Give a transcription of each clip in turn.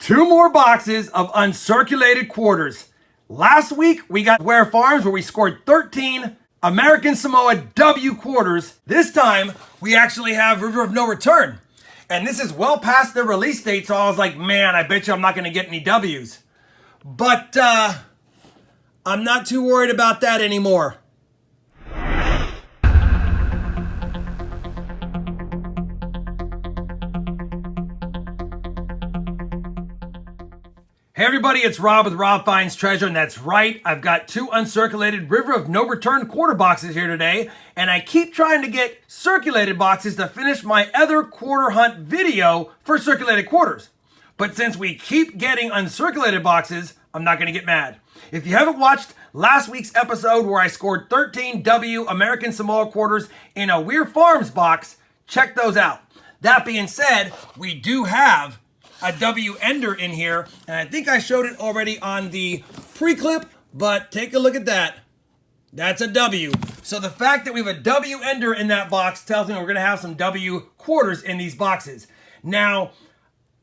Two more boxes of uncirculated quarters. Last week, we got Ware Farms where we scored 13 American Samoa W quarters. This time, we actually have River of No Return. And this is well past their release date, so I was like, man, I bet you I'm not going to get any Ws. But I'm not too worried about that anymore. Hey everybody, it's Rob with RobFindsTreasure, and that's right, I've got two uncirculated River of No Return quarter boxes here today, and I keep trying to get circulated boxes to finish my other quarter hunt video for circulated quarters. But since we keep getting uncirculated boxes, I'm not going to get mad. If you haven't watched last week's episode where I scored 13 W American Samoa quarters in a Ware Farms box, check those out. That being said, we do have a W ender in here, and I think I showed it already on the pre-clip, but take a look at that. That's a W. So the fact that we have a W ender in that box tells me we're going to have some W quarters in these boxes. Now,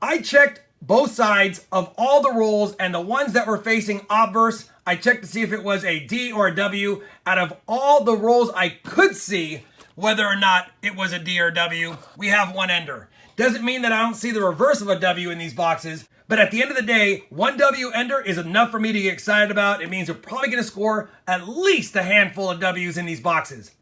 I checked both sides of all the rolls, and the ones that were facing obverse, I checked to see if it was a D or a W. Out of all the rolls I could see whether or not it was a D or a W, we have one ender. Doesn't mean that I don't see the reverse of a W in these boxes, but at the end of the day, one W ender is enough for me to get excited about. It means we're probably going to score at least a handful of Ws in these boxes.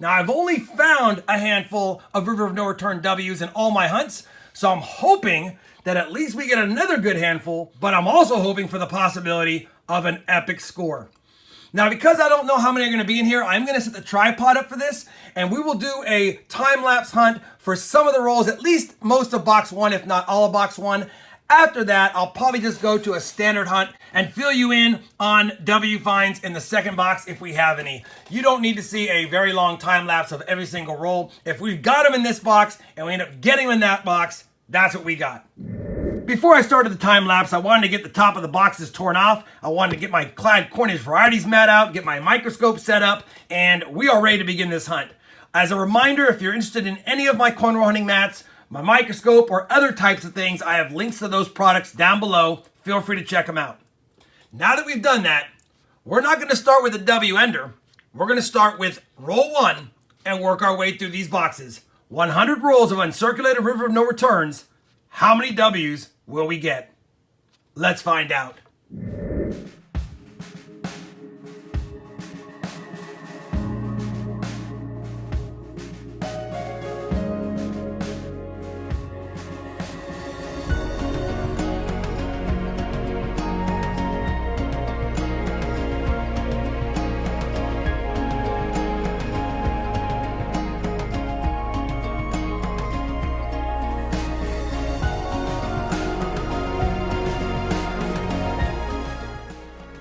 Now, I've only found a handful of River of No Return Ws in all my hunts, so I'm hoping that at least we get another good handful, but I'm also hoping for the possibility of an epic score. Now, because I don't know how many are going to be in here, I'm going to set the tripod up for this, and we will do a time-lapse hunt for some of the rolls, at least most of box one, if not all of box one. After that, I'll probably just go to a standard hunt and fill you in on W finds in the second box if we have any. You don't need to see a very long time-lapse of every single roll. If we've got them in this box and we end up getting them in that box, that's what we got. Before I started the time lapse, I wanted to get the top of the boxes torn off. I wanted to get my Coins Varieties mat out, get my microscope set up, and we are ready to begin this hunt. As a reminder, if you're interested in any of my coin roll hunting mats, my microscope, or other types of things, I have links to those products down below. Feel free to check them out. Now that we've done that, we're not going to start with a W ender. We're going to start with roll one and work our way through these boxes. 100 rolls of uncirculated River of No Returns. How many Ws will we get? Let's find out.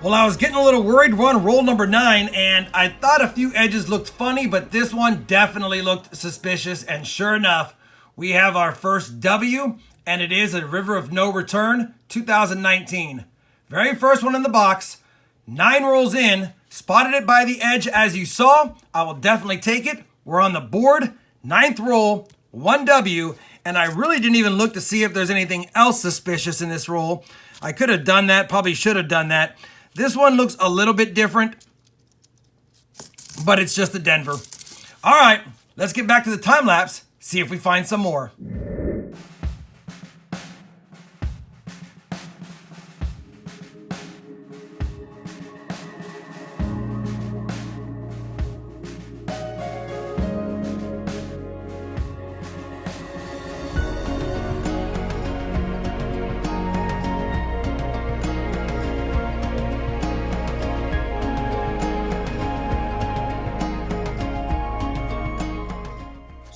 Well, I was getting a little worried. We're on roll number 9, and I thought a few edges looked funny, but this one definitely looked suspicious, and sure enough, we have our first W, and it is a River of No Return 2019. Very first one in the box, 9 rolls in, spotted it by the edge as you saw. I will definitely take it. We're on the board, 9th roll, 1 W, and I really didn't even look to see if there's anything else suspicious in this roll. I could have done that, probably should have done that. This one looks a little bit different, but it's just a Denver. All right, let's get back to the time lapse, see if we find some more.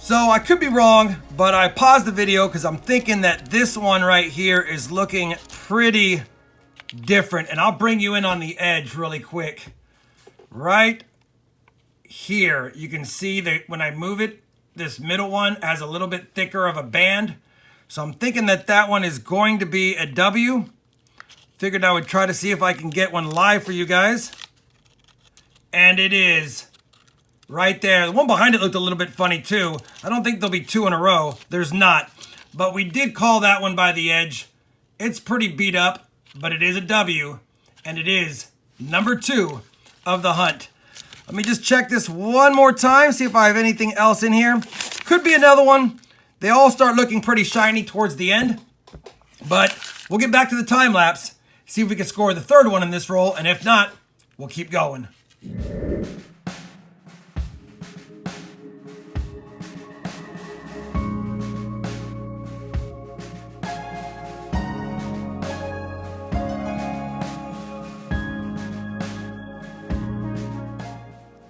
So I could be wrong, but I paused the video because I'm thinking that this one right here is looking pretty different. And I'll bring you in on the edge really quick. Right here, you can see that when I move it, this middle one has a little bit thicker of a band. So I'm thinking that that one is going to be a W. Figured I would try to see if I can get one live for you guys. And it is. Right there. The one behind it looked a little bit funny too. I don't think there'll be 2 in a row. There's not. But we did call that one by the edge. It's pretty beat up, but it is a W, and it is number 2 of the hunt. Let me just check this one more time, see if I have anything else in here. Could be another one. They all start looking pretty shiny towards the end, but we'll get back to the time lapse, see if we can score the third one in this roll, and if not, we'll keep going.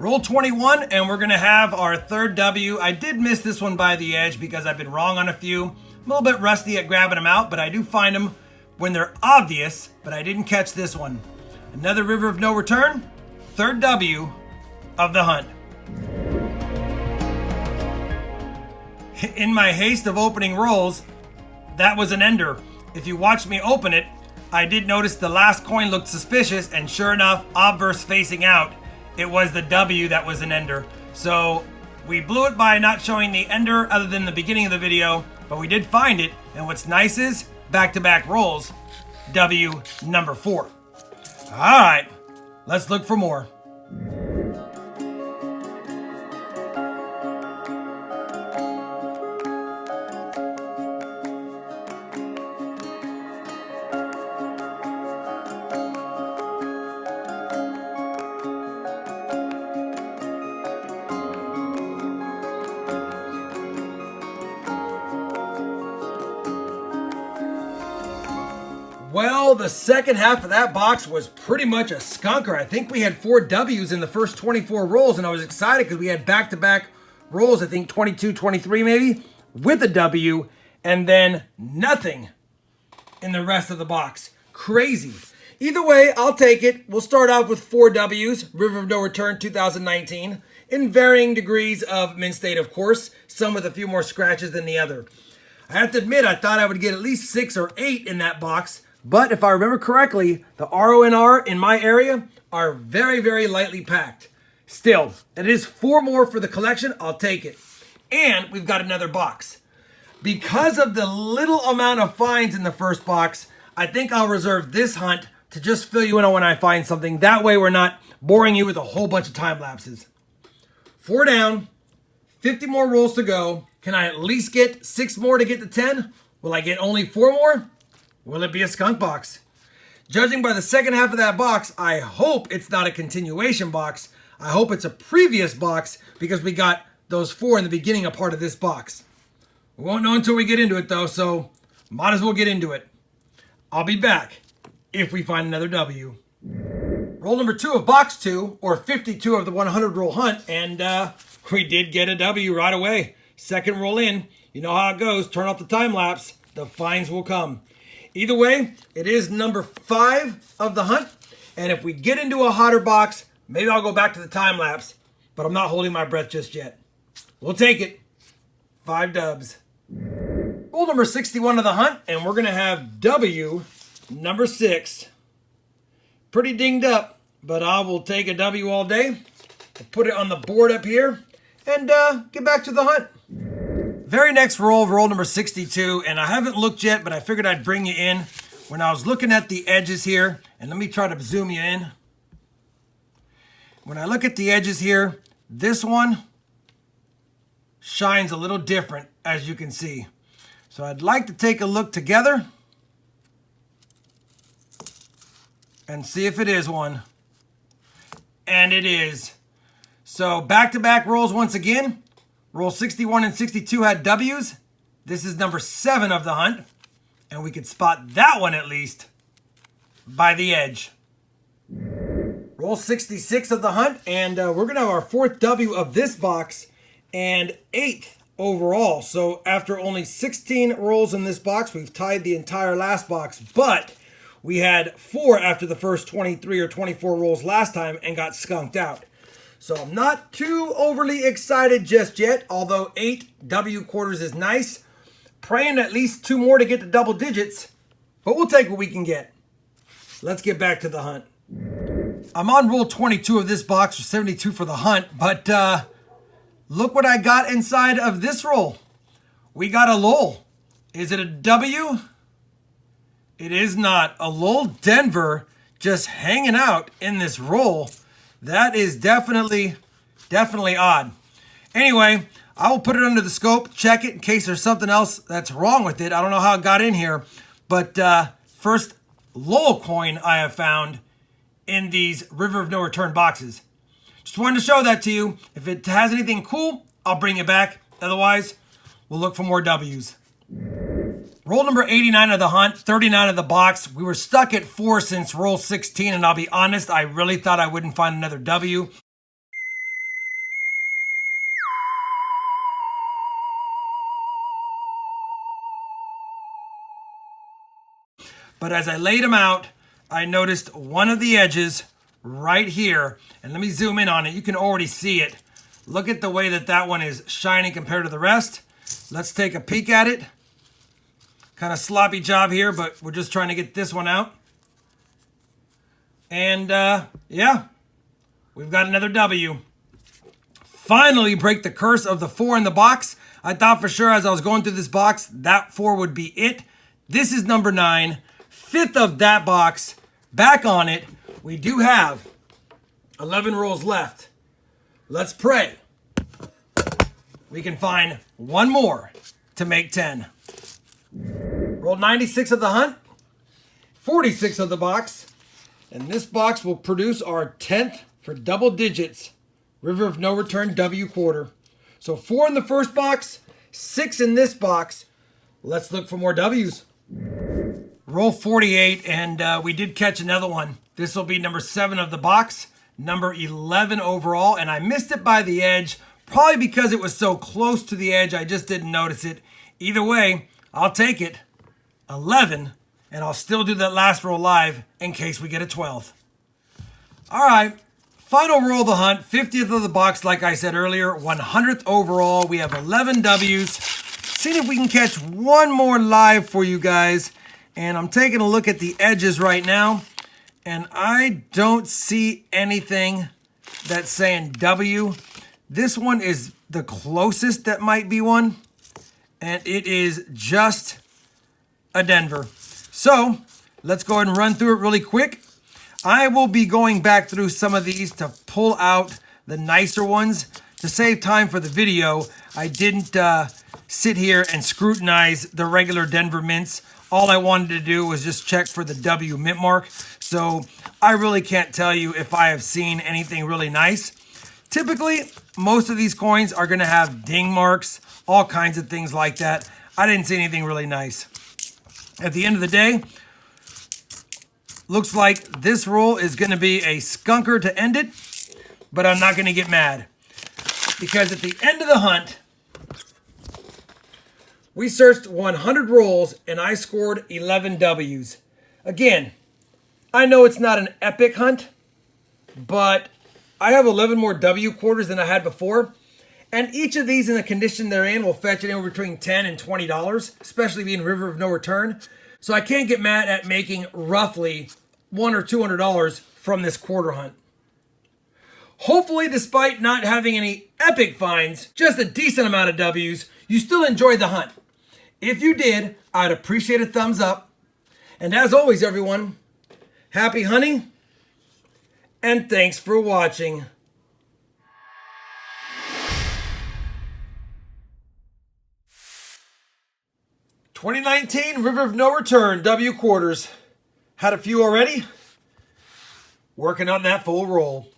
Roll 21, and we're going to have our third W. I did miss this one by the edge because I've been wrong on a few. I'm a little bit rusty at grabbing them out, but I do find them when they're obvious, but I didn't catch this one. Another river of no return, third W of the hunt. In my haste of opening rolls, that was an ender. If you watched me open it, I did notice the last coin looked suspicious, and sure enough, obverse facing out, it was the W that was an ender. So we blew it by not showing the ender other than the beginning of the video, but we did find it. And what's nice is back-to-back rolls, W number 4. All right, let's look for more. Well, the second half of that box was pretty much a skunker. I think we had 4 W's in the first 24 rolls, and I was excited because we had back-to-back rolls, I think 22, 23 maybe, with a W, and then nothing in the rest of the box. Crazy. Either way, I'll take it. We'll start off with 4 W's, River of No Return 2019, in varying degrees of mint state, of course, some with a few more scratches than the other. I have to admit, I thought I would get at least 6 or 8 in that box, but if I remember correctly, the RONR in my area are very, very lightly packed. Still, it is 4 more for the collection. I'll take it. And we've got another box. Because of the little amount of finds in the first box, I think I'll reserve this hunt to just fill you in on when I find something. That way we're not boring you with a whole bunch of time lapses. 4 down, 50 more rolls to go. Can I at least get 6 more to get to 10? Will I get only 4 more? Will it be a skunk box? Judging by the second half of that box, I hope it's not a continuation box. I hope it's a previous box because we got those 4 in the beginning of part of this box. We won't know until we get into it though, so might as well get into it. I'll be back if we find another W. Roll number 2 of box 2, or 52 of the 100 roll hunt, and we did get a W right away. Second roll in, you know how it goes, turn off the time lapse, the finds will come. Either way, it is number 5 of the hunt, and if we get into a hotter box, maybe I'll go back to the time lapse, but I'm not holding my breath just yet. We'll take it. 5 dubs. Roll number 61 of the hunt, and we're going to have W number 6. Pretty dinged up, but I will take a W all day. I'll put it on the board up here and get back to the hunt. Very next roll number 62, and I haven't looked yet, but I figured I'd bring you in. When I was looking at the edges here, and let me try to zoom you in. When I look at the edges here, this one shines a little different, as you can see. So I'd like to take a look together and see if it is one. And it is. So back-to-back rolls once again. Roll 61 and 62 had W's. This is number 7 of the hunt. And we could spot that one at least by the edge. Roll 66 of the hunt. And we're going to have our 4th W of this box and 8th overall. So after only 16 rolls in this box, we've tied the entire last box. But we had 4 after the first 23 or 24 rolls last time and got skunked out. So I'm not too overly excited just yet, although 8 W quarters is nice. Praying at least 2 more to get to double digits, but we'll take what we can get. Let's get back to the hunt. I'm on roll 22 of this box, or 72 for the hunt, but look what I got inside of this roll. We got a LOL. Is it a W? It is not. A little Denver just hanging out in this roll. That is definitely odd. Anyway, I will put it under the scope, check it in case there's something else that's wrong with it. I don't know how it got in here, but first Lowell coin I have found in these River of No Return boxes. Just wanted to show that to you. If it has anything cool, I'll bring it back. Otherwise, we'll look for more W's. Roll number 89 of the hunt, 39 of the box. We were stuck at 4 since roll 16, and I'll be honest, I really thought I wouldn't find another W. But as I laid them out, I noticed one of the edges right here. And let me zoom in on it. You can already see it. Look at the way that that one is shining compared to the rest. Let's take a peek at it. Kind of sloppy job here, but we're just trying to get this one out. And yeah, we've got another W. Finally break the curse of the 4 in the box. I thought for sure as I was going through this box, that 4 would be it. This is number 9. 5th of that box. Back on it. We do have 11 rolls left. Let's pray we can find one more to make 10. Roll 96 of the hunt, 46 of the box, and this box will produce our 10th for double digits River of No Return W quarter. So 4 in the first box, 6 in this box. Let's look for more W's. Roll 48, and we did catch another one. This will be number 7 of the box, number 11 overall, and I missed it by the edge, probably because it was so close to the edge, I just didn't notice it. Either way, I'll take it. 11, and I'll still do that last roll live in case we get a 12th. All right, final roll of the hunt, 50th of the box, like I said earlier, 100th overall. We have 11 W's. Seeing if we can catch one more live for you guys. And I'm taking a look at the edges right now, and I don't see anything that's saying W. This one is the closest that might be one, and it is just a Denver. So let's go ahead and run through it really quick. I will be going back through some of these to pull out the nicer ones. To save time for the video, I didn't sit here and scrutinize the regular Denver mints. All I wanted to do was just check for the W mint mark. So I really can't tell you if I have seen anything really nice. Typically, most of these coins are going to have ding marks, all kinds of things like that. I didn't see anything really nice. At the end of the day, looks like this roll is going to be a skunker to end it, but I'm not going to get mad. Because at the end of the hunt, we searched 100 rolls and I scored 11 W's. Again, I know it's not an epic hunt, but I have 11 more W quarters than I had before. And each of these in the condition they're in will fetch anywhere between $10 and $20, especially being River of No Return. So I can't get mad at making roughly $100 or $200 from this quarter hunt. Hopefully, despite not having any epic finds, just a decent amount of W's, you still enjoyed the hunt. If you did, I'd appreciate a thumbs up. And as always, everyone, happy hunting, and thanks for watching. '19 River of No Return W quarters. Had a few already. Working on that full roll.